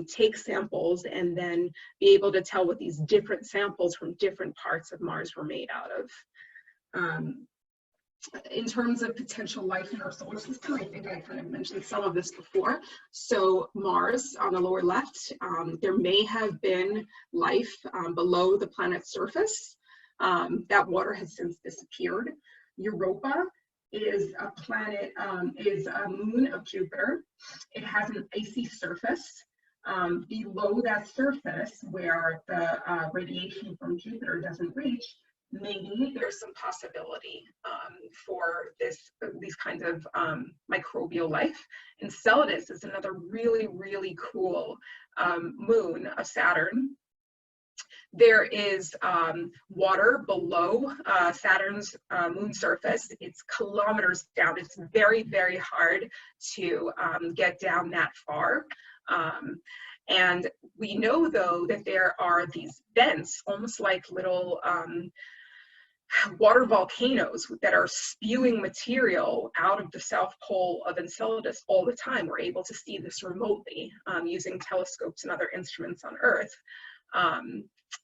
take samples, and then be able to tell what these different samples from different parts of Mars were made out of. in terms of potential life in our solar system, I think I kind of mentioned some of this before. So Mars on the lower left, there may have been life below the planet's surface. That water has since disappeared. Europa is a planet, is a moon of Jupiter. It has an icy surface. Below that surface, where the radiation from Jupiter doesn't reach, maybe there's some possibility for these kinds of microbial life. Enceladus is another really, really cool moon of Saturn. There is water below Saturn's moon surface. It's kilometers down. It's very, very hard to get down that far. And we know, though, that there are these vents, almost like little water volcanoes that are spewing material out of the south pole of Enceladus all the time. We're able to see this remotely using telescopes and other instruments on Earth.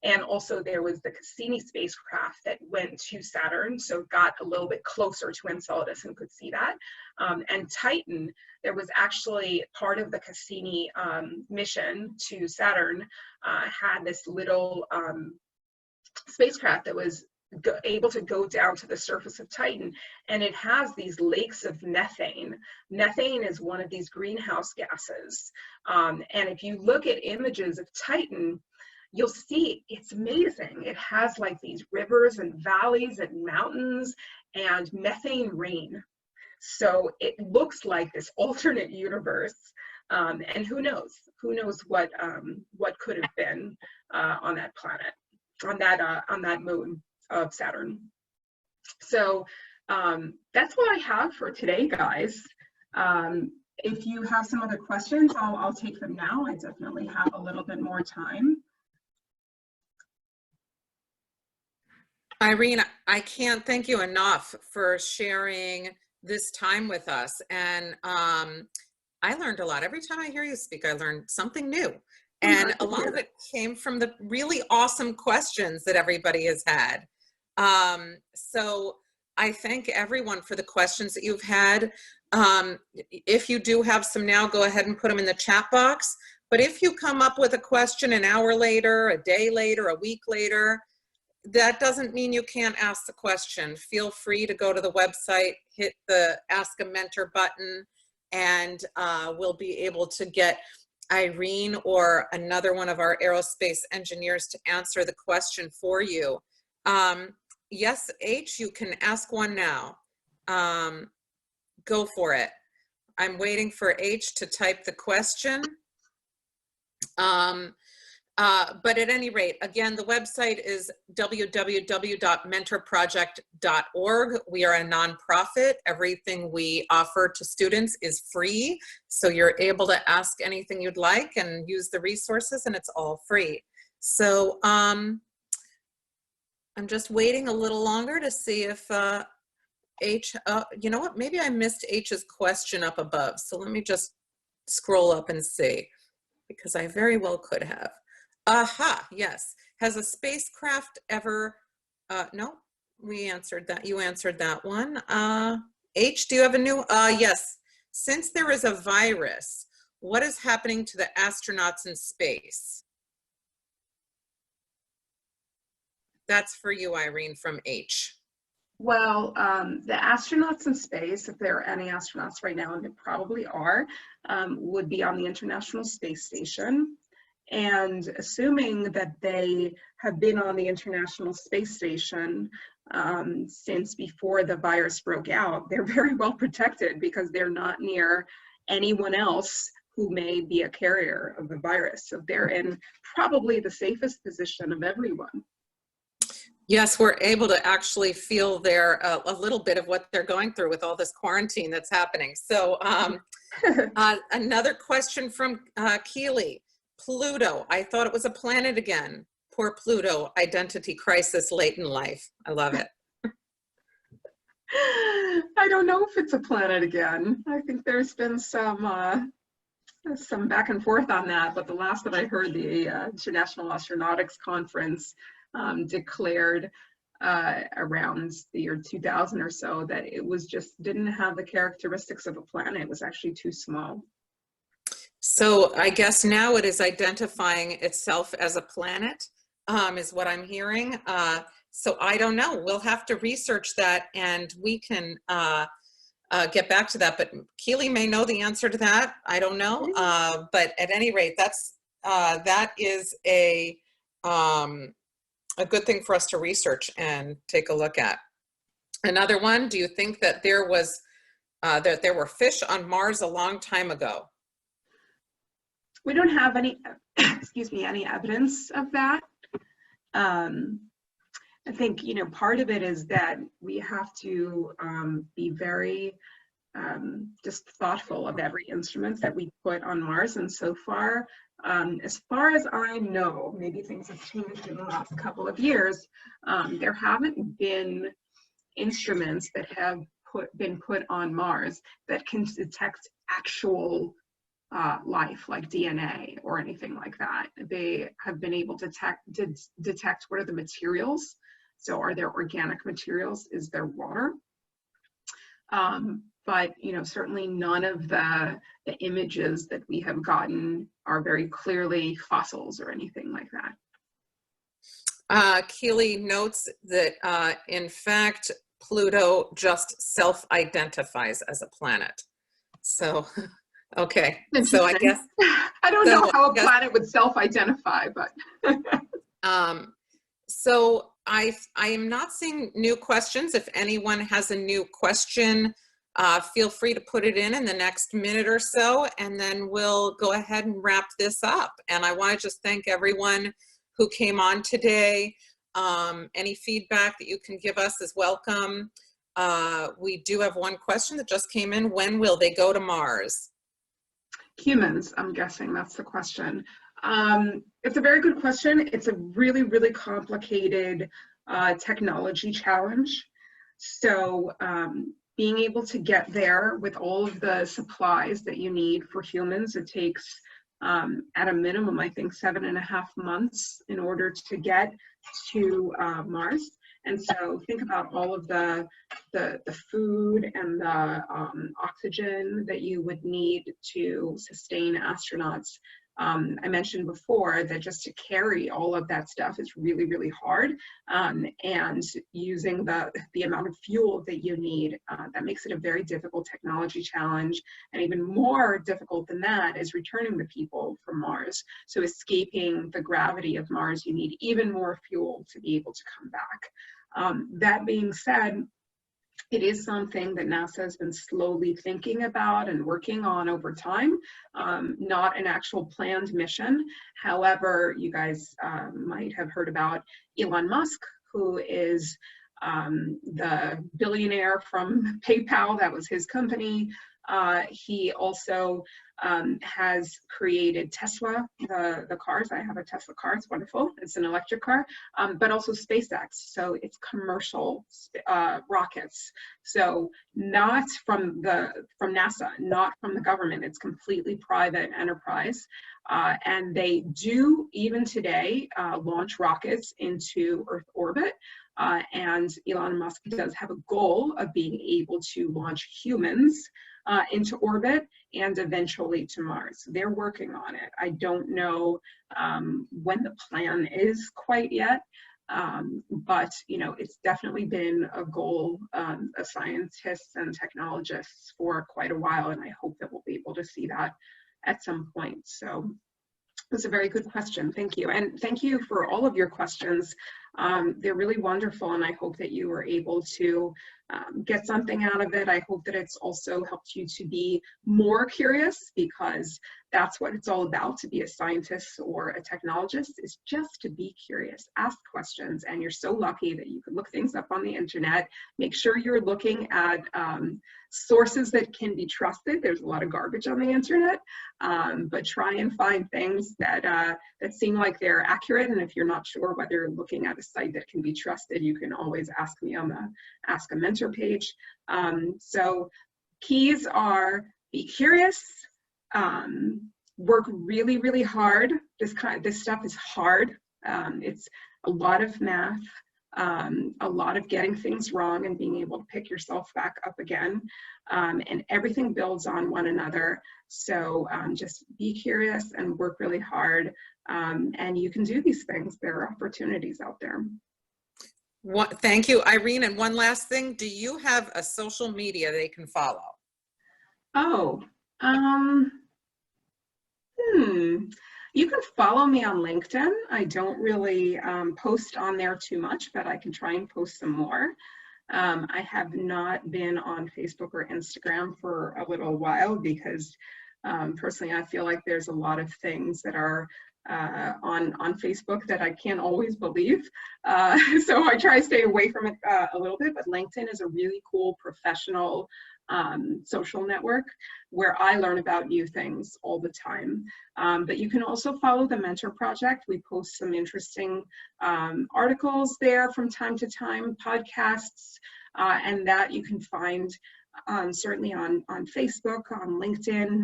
And also there was the Cassini spacecraft that went to Saturn, so got a little bit closer to Enceladus and could see that. And Titan, there was actually part of the Cassini mission to Saturn had this little spacecraft that was able to go down to the surface of Titan, and it has these lakes of methane. Methane is one of these greenhouse gases. And if you look at images of Titan, you'll see it's amazing. It has like these rivers and valleys and mountains and methane rain. So it looks like this alternate universe. And who knows what could have been on that planet, on that moon of Saturn. So that's what I have for today, guys. If you have some other questions, I'll take them now. I definitely have a little bit more time. Irene, I can't thank you enough for sharing this time with us. And I learned a lot. Every time I hear you speak, I learned something new. And a lot of it came from the really awesome questions that everybody has had. So I thank everyone for the questions that you've had. If you do have some now, go ahead and put them in the chat box. But if you come up with a question an hour later, a day later, a week later, that doesn't mean you can't ask the question. Feel free to go to the website, hit the Ask a Mentor button, and we'll be able to get Irene or another one of our aerospace engineers to answer the question for you. Yes, H, you can ask one now. Go for it. I'm waiting for H to type the question. But at any rate, again, the website is www.mentorproject.org. We are a nonprofit. Everything we offer to students is free. So you're able to ask anything you'd like and use the resources, and it's all free. So I'm just waiting a little longer to see if H, you know what, maybe I missed H's question up above. So let me just scroll up and see, because I very well could have. Aha, yes. Has a spacecraft ever, no, we answered that. You answered that one. H, do you have a new, yes. Since there is a virus, what is happening to the astronauts in space? That's for you, Irene, from H. Well, the astronauts in space, if there are any astronauts right now, and there probably are, would be on the International Space Station. And assuming that they have been on the International Space Station since before the virus broke out, they're very well protected because they're not near anyone else who may be a carrier of the virus. So they're in probably the safest position of everyone. Yes, we're able to actually feel their a little bit of what they're going through with all this quarantine that's happening. So another question from Keely. Pluto, I thought it was a planet again. Poor Pluto, identity crisis late in life. I love it. I don't know if it's a planet again. I think there's been some back and forth on that, but the last that I heard, the International Astronautics Conference declared around the year 2000 or so, that it was just didn't have the characteristics of a planet. It was actually too small. So I guess now it is identifying itself as a planet, is what I'm hearing. So I don't know. We'll have to research that, and we can get back to that. But Keely may know the answer to that. I don't know. But at any rate, that is a good thing for us to research and take a look at. Another one. Do you think that there were fish on Mars a long time ago? We don't have any, excuse me, any evidence of that. I think, part of it is that we have to be very just thoughtful of every instrument that we put on Mars. And so far as I know, maybe things have changed in the last couple of years, there haven't been instruments that have been put on Mars that can detect actual life, like DNA or anything like that. They have been able to detect what are the materials. So are there organic materials? Is there water? But certainly none of the images that we have gotten are very clearly fossils or anything like that. Keely notes that in fact Pluto just self-identifies as a planet. So okay, so I guess I don't know how a planet would self-identify, but so I am not seeing new questions. If anyone has a new question, feel free to put it in the next minute or so, and then we'll go ahead and wrap this up. And I want to just thank everyone who came on today. Any feedback that you can give us is welcome. We do have one question that just came in. When will they go to Mars? Humans, I'm guessing that's the question. It's a very good question. It's a really, really complicated technology challenge. So being able to get there with all of the supplies that you need for humans, it takes at a minimum, I think, 7.5 months in order to get to Mars. And so think about all of the food and the oxygen that you would need to sustain astronauts. I mentioned before that just to carry all of that stuff is really, really hard. And using the amount of fuel that you need, that makes it a very difficult technology challenge. And even more difficult than that is returning the people from Mars. So escaping the gravity of Mars, you need even more fuel to be able to come back. That being said, it is something that NASA has been slowly thinking about and working on over time, not an actual planned mission. However, you guys might have heard about Elon Musk, who is the billionaire from PayPal. That was his company. He also has created Tesla, the cars. I have a Tesla car, it's wonderful. It's an electric car, but also SpaceX. So it's commercial rockets. So not from NASA, not from the government. It's completely private enterprise. And they do, even today, launch rockets into Earth orbit. And Elon Musk does have a goal of being able to launch humans into orbit and eventually to Mars. They're working on it. I don't know when the plan is quite yet, but it's definitely been a goal of scientists and technologists for quite a while, and I hope that we'll be able to see that at some point. So it's a very good question. Thank you. And thank you for all of your questions. They're really wonderful, and I hope that you were able to get something out of it. I hope that it's also helped you to be more curious, because that's what it's all about. To be a scientist or a technologist is just to be curious, ask questions, and you're so lucky that you can look things up on the internet. Make sure you're looking at sources that can be trusted. There's a lot of garbage on the internet, but try and find things that seem like they're accurate. And if you're not sure whether you're looking at a site that can be trusted, you can always ask me on the Ask a Mentor page. So keys are: be curious, work really, really hard. This stuff is hard. It's a lot of math. a lot of getting things wrong and being able to pick yourself back up again. And everything builds on one another. So just be curious and work really hard. And you can do these things. There are opportunities out there. Thank you, Irene. And one last thing, do you have a social media they can follow? Oh, you can follow me on LinkedIn. I don't really post on there too much, but I can try and post some more. I have not been on Facebook or Instagram for a little while because personally, I feel like there's a lot of things that are on Facebook that I can't always believe. So I try to stay away from it a little bit, but LinkedIn is a really cool professional social network where I learn about new things all the time. But you can also follow the Mentor Project. We post some interesting articles there from time to time, podcasts, and that you can find certainly on Facebook, on LinkedIn,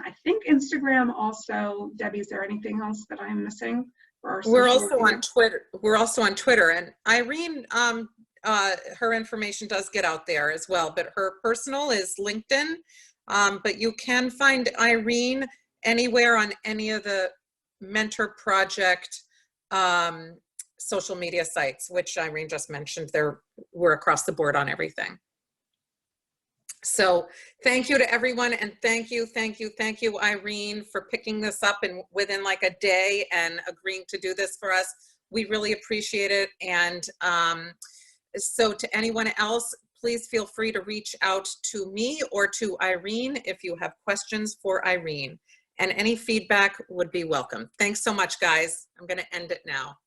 I think Instagram also. Debbie, is there anything else that I'm missing for our We're social also media? on Twitter. We're also on Twitter, and Irene, her information does get out there as well, but her personal is LinkedIn. But you can find Irene anywhere on any of the Mentor Project social media sites, which Irene just mentioned. We're across the board on everything. So thank you to everyone, and thank you, Irene, for picking this up and within like a day and agreeing to do this for us. We really appreciate it. And so to anyone else, please feel free to reach out to me or to Irene if you have questions for Irene, and any feedback would be welcome. Thanks so much, guys. I'm going to end it now.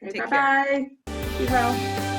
Okay, Take bye-bye. Be well.